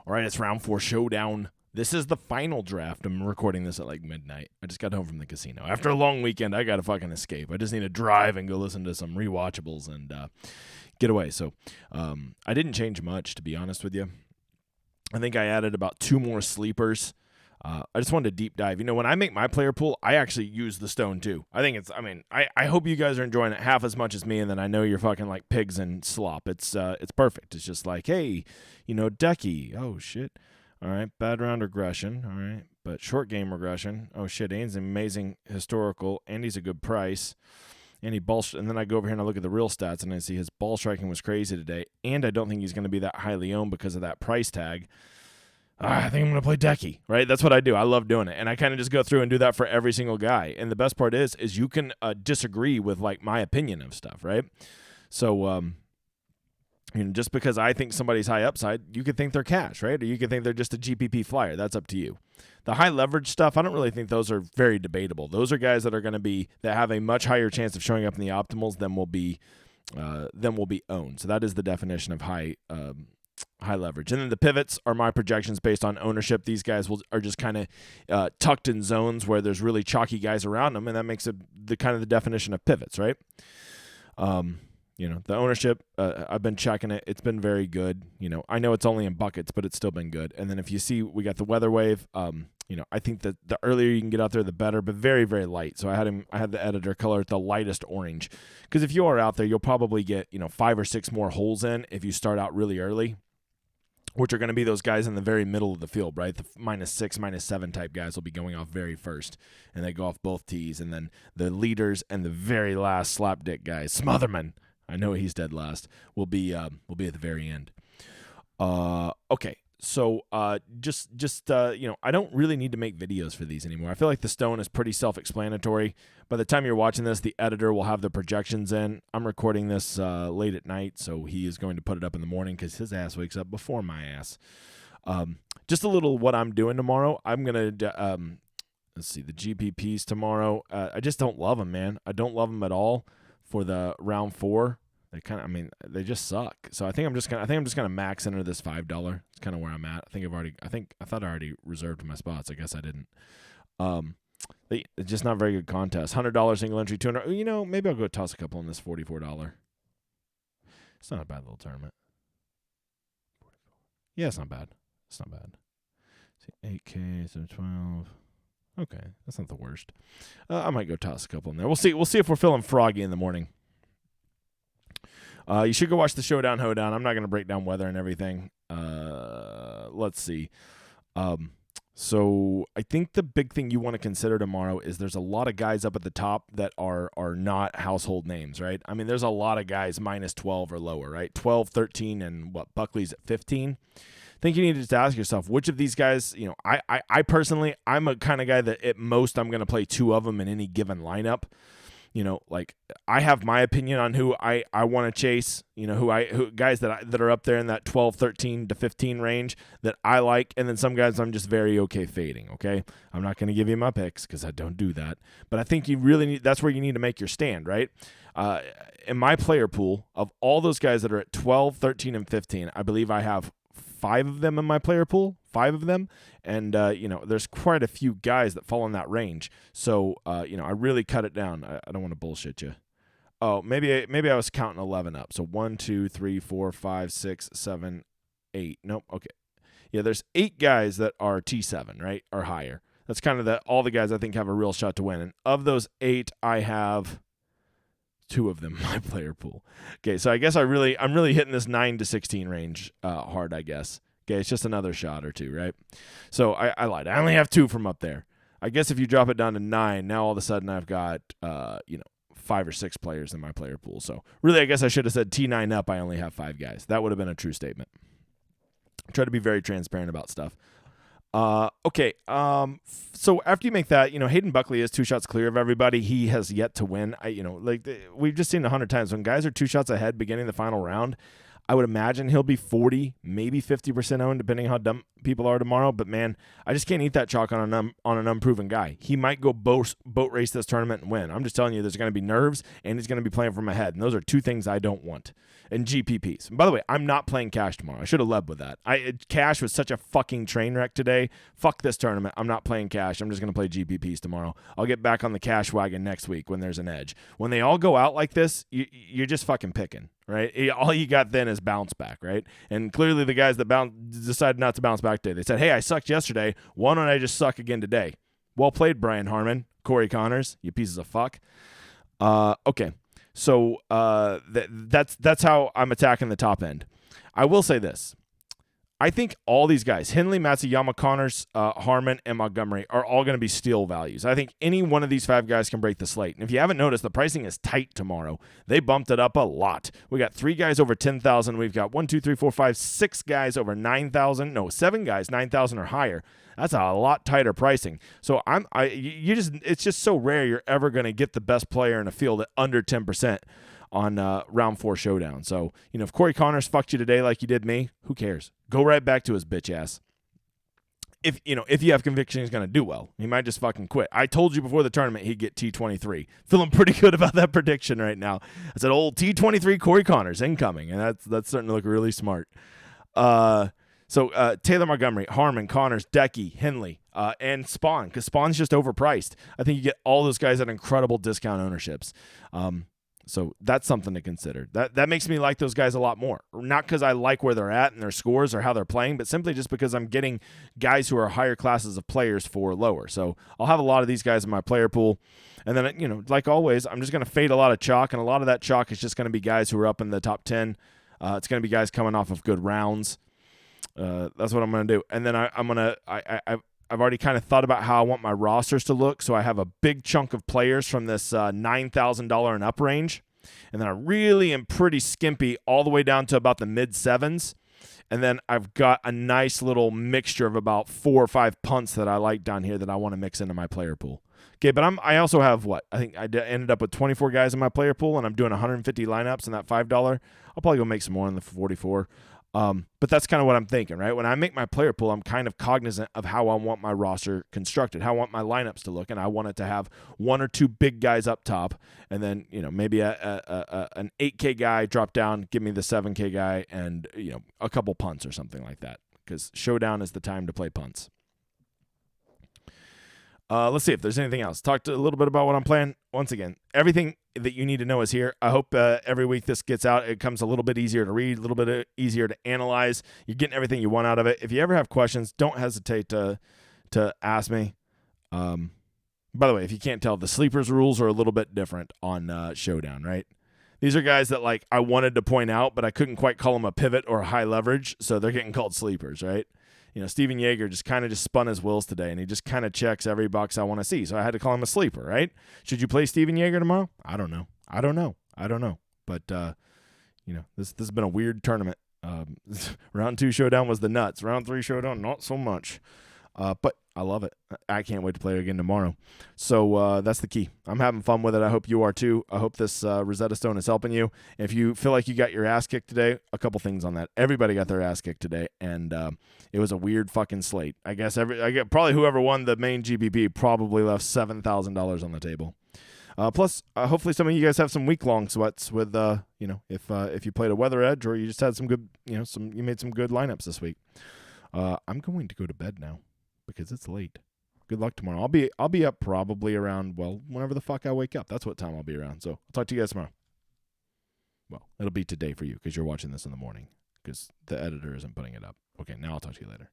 All right, it's round 4 showdown. This is the final draft. I'm recording this at like midnight. I just got home from the casino. After a long weekend, I got to fucking escape. I just need to drive and go listen to some rewatchables and get away. So I didn't change much, to be honest with you. I think I added about 2 more sleepers. I just wanted to deep dive. You know, when I make my player pool, I actually use the stone too. I hope you guys are enjoying it half as much as me, and then I know you're fucking like pigs and slop. It's perfect. It's just like, hey, you know, decky. Oh, shit. All right, bad round regression. All right, but short game regression. Oh, shit, Ain's amazing historical, and he's a good price. And and then I go over here and I look at the real stats, and I see his ball striking was crazy today, and I don't think he's going to be that highly owned because of that price tag. I think I'm going to play decky, right? That's what I do. I love doing it. And I kind of just go through and do that for every single guy. And the best part is you can disagree with, like, my opinion of stuff, right? So, you know, just because I think somebody's high upside, you could think they're cash, right? Or you could think they're just a GPP flyer. That's up to you. The high leverage stuff, I don't really think those are very debatable. Those are guys that are going to that have a much higher chance of showing up in the optimals than will be owned. So that is the definition of high leverage. And then the pivots are my projections based on ownership. These guys are just kind of tucked in zones where there's really chalky guys around them, and that makes it the kind of the definition of pivots, right? You know, the ownership, I've been checking it. It's been very good. You know, I know it's only in buckets, but it's still been good. And then if you see, we got the weather wave. You know, I think that the earlier you can get out there, the better, but very, very light. So I had the editor color it the lightest orange. Because if you are out there, you'll probably get, you know, 5 or 6 more holes in if you start out really early, which are going to be those guys in the very middle of the field, right? The -6, -7 type guys will be going off very first, and they go off both tees. And then the leaders and the very last slapdick guys, Smotherman, I know he's dead last, will be at the very end. Okay, so just you know, I don't really need to make videos for these anymore. I feel like the stone is pretty self-explanatory. By the time you're watching this, the editor will have the projections in. I'm recording this late at night, so he is going to put it up in the morning because his ass wakes up before my ass. Just a little what I'm doing tomorrow. I'm going to, let's see, the GPPs tomorrow. I just don't love them, man. I don't love them at all for the round 4. They kind of, I mean, they just suck. So I think I'm just gonna max enter this $5. It's kind of where I'm at. I thought I already reserved my spots. I guess I didn't. It's just not very good contest. $100 single entry, 200. You know, maybe I'll go toss a couple in this $44. It's not a bad little tournament. Yeah, it's not bad. It's not bad. See, 8K, so 12. Okay, that's not the worst. I might go toss a couple in there. We'll see. We'll see if we're feeling froggy in the morning. You should go watch the Showdown, Hoedown. I'm not going to break down weather and everything. Let's see. So I think the big thing you want to consider tomorrow is there's a lot of guys up at the top that are not household names, right? I mean, there's a lot of guys -12 or lower, right? 12, 13, and Buckley's at 15. I think you need to just ask yourself, which of these guys, you know, I personally, I'm a kind of guy that at most I'm going to play 2 of them in any given lineup. You know, like I have my opinion on who I want to chase, you know, who guys that are up there in that 12, 13 to 15 range that I like. And then some guys I'm just very okay fading. Okay. I'm not going to give you my picks because I don't do that, but I think you really need, that's where you need to make your stand, right? In my player pool of all those guys that are at 12, 13, and 15, I believe I have 5 of them in my player pool, 5 of them. And, you know, there's quite a few guys that fall in that range. So, you know, I really cut it down. I don't want to bullshit you. Oh, maybe I was counting 11 up. So 1, 2, 3, 4, 5, 6, 7, 8. Nope. Okay. Yeah, there's 8 guys that are T7, right? Or higher. That's kind of all the guys I think have a real shot to win. And of those 8, I have 2 of them in my player pool. Okay, so I guess I'm really hitting this 9 to 16 range hard, I guess. Okay, it's just another shot or 2, right? So I lied. I only have 2 from up there. I guess if you drop it down to 9, now all of a sudden I've got, you know, 5 or 6 players in my player pool. So really, I guess I should have said T9 up, I only have 5 guys. That would have been a true statement. Try to be very transparent about stuff. Okay. So after you make that, you know, Hayden Buckley is 2 shots clear of everybody. He has yet to win. You know, like we've just seen 100 times when guys are 2 shots ahead beginning the final round. I would imagine he'll be 40, maybe 50% owned, depending how dumb people are tomorrow. But, man, I just can't eat that chalk on an unproven guy. He might go boat race this tournament and win. I'm just telling you, there's going to be nerves, and he's going to be playing from ahead. And those are two things I don't want. And GPPs. And by the way, I'm not playing cash tomorrow. I should have led with that. Cash was such a fucking train wreck today. Fuck this tournament. I'm not playing cash. I'm just going to play GPPs tomorrow. I'll get back on the cash wagon next week when there's an edge. When they all go out like this, you're just fucking picking, right? All you got then is bounce back, right? And clearly the guys that decided not to bounce back today, they said, hey, I sucked yesterday. Why don't I just suck again today? Well played, Brian Harmon. Corey Connors, you pieces of fuck. Okay. So that's how I'm attacking the top end. I will say this. I think all these guys, Henley, Matsuyama, Connors, Harmon, and Montgomery, are all going to be steal values. I think any one of these 5 guys can break the slate. And if you haven't noticed, the pricing is tight tomorrow. They bumped it up a lot. We got 3 guys over 10,000. We've got 6 guys over 9,000. No, 7 guys 9,000 or higher. That's a lot tighter pricing. So it's just so rare you're ever going to get the best player in a field at under 10% on round 4 showdown. So, if Corey Connors fucked you today like you did me, who cares? Go right back to his bitch ass. If you have conviction he's going to do well, he might just fucking quit. I told you before the tournament he'd get T23. Feeling pretty good about that prediction right now. I said old T23 Corey Connors incoming, and that's starting to look really smart. So Taylor Montgomery, Harmon, Connors, Decky, Henley, and Spawn, because Spawn's just overpriced. I think you get all those guys at incredible discount ownerships. So that's something to consider. That makes me like those guys a lot more. Not because I like where they're at and their scores or how they're playing, but simply just because I'm getting guys who are higher classes of players for lower. So I'll have a lot of these guys in my player pool. And then, like always, I'm just going to fade a lot of chalk, and a lot of that chalk is just going to be guys who are up in the top 10. It's going to be guys coming off of good rounds. That's what I'm going to do. And then I've already kind of thought about how I want my rosters to look. So I have a big chunk of players from this $9,000 and up range. And then I really am pretty skimpy all the way down to about the mid 7s. And then I've got a nice little mixture of about 4 or 5 punts that I like down here that I want to mix into my player pool. Okay, but I also have what? I think I ended up with 24 guys in my player pool, and I'm doing 150 lineups in that $5. I'll probably go make some more in the 44. But that's kind of what I'm thinking, right? When I make my player pool, I'm kind of cognizant of how I want my roster constructed, how I want my lineups to look, and I want it to have 1 or 2 big guys up top, and then maybe an 8K guy drop down, give me the 7K guy, and a couple punts or something like that. Because Showdown is the time to play punts. Let's see if there's anything else. Talked a little bit about what I'm playing. Once again, everything that you need to know is here. I hope every week this gets out. It comes a little bit easier to read, a little bit easier to analyze. You're getting everything you want out of it. If you ever have questions, don't hesitate to ask me. By the way, if you can't tell, the sleepers rules are a little bit different on Showdown, right? These are guys that I wanted to point out, but I couldn't quite call them a pivot or a high leverage, so they're getting called sleepers, right? Steven Yeager just kind of spun his wheels today, and he just kind of checks every box I want to see. So I had to call him a sleeper, right? Should you play Steven Yeager tomorrow? I don't know. But, this has been a weird tournament. Round 2 Showdown was the nuts. Round 3 Showdown, not so much. But I love it. I can't wait to play it again tomorrow. So that's the key. I'm having fun with it. I hope you are too. I hope this Rosetta Stone is helping you. If you feel like you got your ass kicked today, a couple things on that. Everybody got their ass kicked today, and it was a weird fucking slate. I guess probably whoever won the main GPP probably left $7,000 on the table. Plus, hopefully some of you guys have some week-long sweats with, if you played a weather edge or you just had some good, you made some good lineups this week. I'm going to go to bed now because it's late. Good luck tomorrow. I'll be up probably around, whenever the fuck I wake up. That's what time I'll be around. So I'll talk to you guys tomorrow. Well, it'll be today for you because you're watching this in the morning because the editor isn't putting it up. Okay, now I'll talk to you later.